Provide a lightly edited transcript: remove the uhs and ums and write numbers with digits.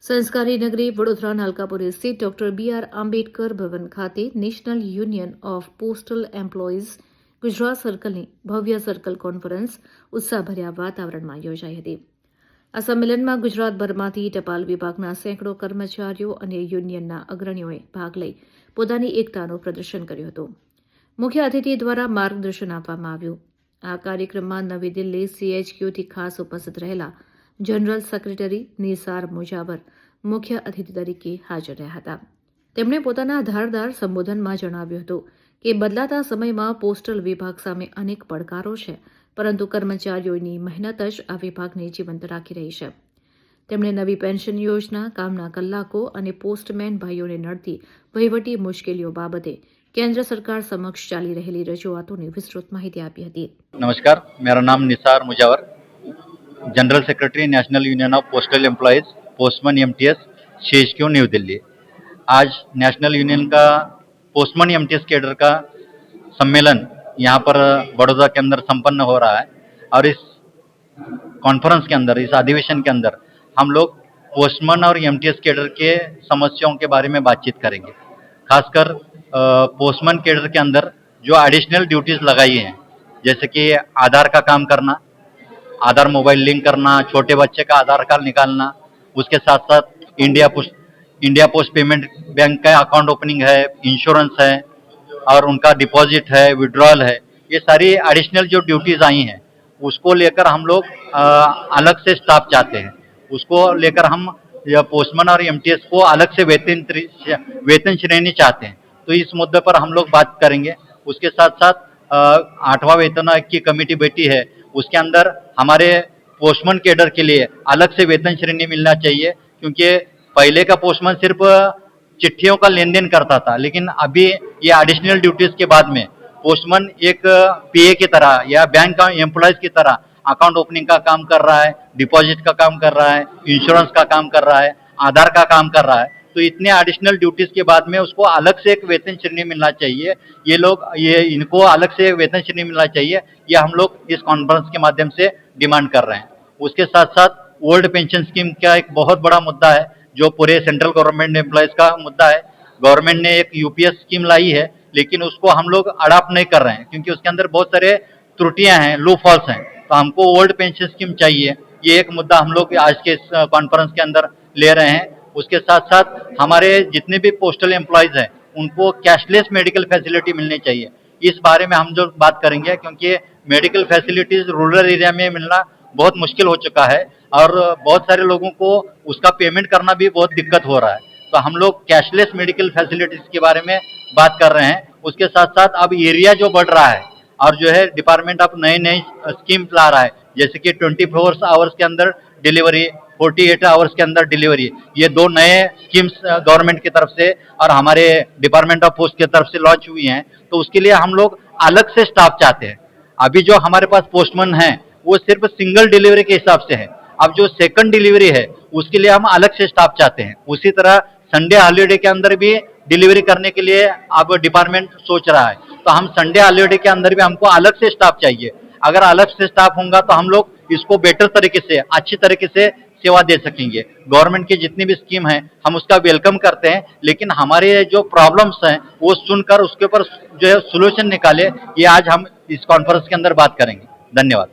સંસ્કારી નગરી વડોદરાના અલકાપુર સ્થિત ડોક્ટર બી.આર. આંબેડકર ભવન ખાતે national union of postal employees Gujarat સર્કલની ભવ્ય સર્કલ કોન્ફરન્સ ઉત્સાહભર્યા વાતાવરણમાં યોજાઈ હતી. આ સંમેલનમાં ગુજરાતભરમાંથી ટપાલ વિભાગના સેંકડો કર્મચારીઓ અને યુનિયનના અગ્રણીઓએ ભાગ લઈ પોતાની એકતાનું પ્રદર્શન કર્યું હતું. મુખ્ય અતિથિ દ્વારા માર્ગદર્શન આપવામાં આવ્યું. આ કાર્યક્રમમાં નવી દિલ્હી CHQથી ખાસ ઉપસ્થિત રહેલા જનરલ સેક્રેટરી નિસાર મુજાવર મુખ્ય અતિથિ તરીકે હાજર રહ્યા હતા. તેમણે પોતાના ધારદાર સંબોધનમાં જણાવ્યું હતું કે બદલાતા સમયમાં પોસ્ટલ વિભાગ સામે અનેક પડકારો છે, પરંતુ કર્મચારીઓની મહેનત જ આ વિભાગને જીવંત રાખી રહી છે. તેમણે નવી પેન્શન યોજના, કામના કલાકો અને પોસ્ટમેન ભાઈઓને નડતી વહીવટી મુશ્કેલીઓ બાબતે केंद्र सरकार समक्ष चाली रहेली रजूआतों ने विस्तृत माहिती आपी हती. नमस्कार, मेरा नाम Nisar Mujawar, general secretary national union of postal employees postman MTS CHQ new Delhi. आज नेशनल यूनियन का पोस्टमैन MTS कैडर का सम्मेलन यहाँ पर बड़ौदा के अंदर संपन्न हो रहा है और इस कॉन्फ्रेंस के अंदर, इस अधिवेशन के अंदर हम लोग पोस्टमैन और MTS कैडर के समस्याओं के बारे में बातचीत करेंगे. खासकर पोस्टमैन कैडर के अंदर जो एडिशनल ड्यूटीज लगाई हैं, जैसे कि आधार का काम करना, आधार मोबाइल लिंक करना, छोटे बच्चे का आधार कार्ड निकालना, उसके साथ साथ इंडिया पोस्ट पेमेंट बैंक का अकाउंट ओपनिंग है, इंश्योरेंस है और उनका डिपॉजिट है, विड्रॉल है, ये सारी एडिशनल जो ड्यूटीज आई हैं उसको लेकर हम लोग अलग से स्टाफ चाहते हैं. उसको लेकर हम पोस्टमैन और MTS को अलग से वेतन श्रेणी चाहते हैं. तो इस मुद्दे पर हम लोग बात करेंगे. उसके साथ साथ 8वां वेतन आयोग की कमेटी बैठी है, उसके अंदर हमारे पोस्टमैन कैडर के लिए अलग से वेतन श्रेणी मिलना चाहिए, क्योंकि पहले का पोस्टमैन सिर्फ चिट्ठियों का लेन देन करता था, लेकिन अभी ये एडिशनल ड्यूटीज के बाद में पोस्टमैन एक PA की तरह या बैंक का एम्प्लॉयज की तरह अकाउंट ओपनिंग का काम कर रहा है, डिपॉजिट का काम कर रहा है, इंश्योरेंस का काम कर रहा है, आधार का काम कर रहा है. तो इतने एडिशनल ड्यूटीज के बाद में उसको अलग से एक वेतन श्रेणी मिलना चाहिए. इनको अलग से वेतन श्रेणी मिलना चाहिए, ये हम लोग इस कॉन्फ्रेंस के माध्यम से डिमांड कर रहे हैं. उसके साथ साथ ओल्ड पेंशन स्कीम का एक बहुत बड़ा मुद्दा है, जो पूरे सेंट्रल गवर्नमेंट एम्प्लॉयज का मुद्दा है. गवर्नमेंट ने एक UPS स्कीम लाई है, लेकिन उसको हम लोग अडॉप्ट नहीं कर रहे हैं, क्योंकि उसके अंदर बहुत सारे त्रुटियां हैं, लूप होल्स हैं. तो हमको ओल्ड पेंशन स्कीम चाहिए. ये एक मुद्दा हम लोग आज के इस कॉन्फ्रेंस के अंदर ले रहे हैं. उसके साथ साथ हमारे जितने भी पोस्टल एम्प्लॉयज हैं उनको कैशलेस मेडिकल फैसिलिटी मिलनी चाहिए. इस बारे में हम जो बात करेंगे, क्योंकि मेडिकल फैसिलिटीज रूरल एरिया में मिलना बहुत मुश्किल हो चुका है और बहुत सारे लोगों को उसका पेमेंट करना भी बहुत दिक्कत हो रहा है. तो हम लोग कैशलेस मेडिकल फैसिलिटीज के बारे में बात कर रहे हैं. उसके साथ साथ अब एरिया जो बढ़ रहा है और जो है डिपार्टमेंट अब नई स्कीम ला रहा है, जैसे कि 24 आवर्स के अंदर डिलीवरी, 48 आवर्स के अंदर डिलीवरी, ये 2 नए स्कीम्स गवर्नमेंट की तरफ से और हमारे डिपार्टमेंट ऑफ पोस्ट की तरफ से लॉन्च हुई हैं. तो उसके लिए हम लोग अलग से स्टाफ चाहते हैं. अभी जो हमारे पास पोस्टमैन है वो सिर्फ सिंगल डिलीवरी के हिसाब से है. अब जो सेकंड डिलीवरी है उसके लिए हम अलग से स्टाफ चाहते हैं. उसी तरह संडे हॉलीडे के अंदर भी डिलीवरी करने के लिए अब डिपार्टमेंट सोच रहा है. तो हम संडे हॉलीडे के अंदर भी हमको अलग से स्टाफ चाहिए. अगर अलग से स्टाफ होगा तो हम लोग इसको बेटर तरीके से, अच्छी तरीके से सेवा दे सकेंगे. गवर्नमेंट की जितनी भी स्कीम है हम उसका वेलकम करते हैं, लेकिन हमारे जो प्रॉब्लम्स हैं वो सुनकर उसके ऊपर जो है सोल्यूशन निकाले, ये आज हम इस कॉन्फ्रेंस के अंदर बात करेंगे. धन्यवाद.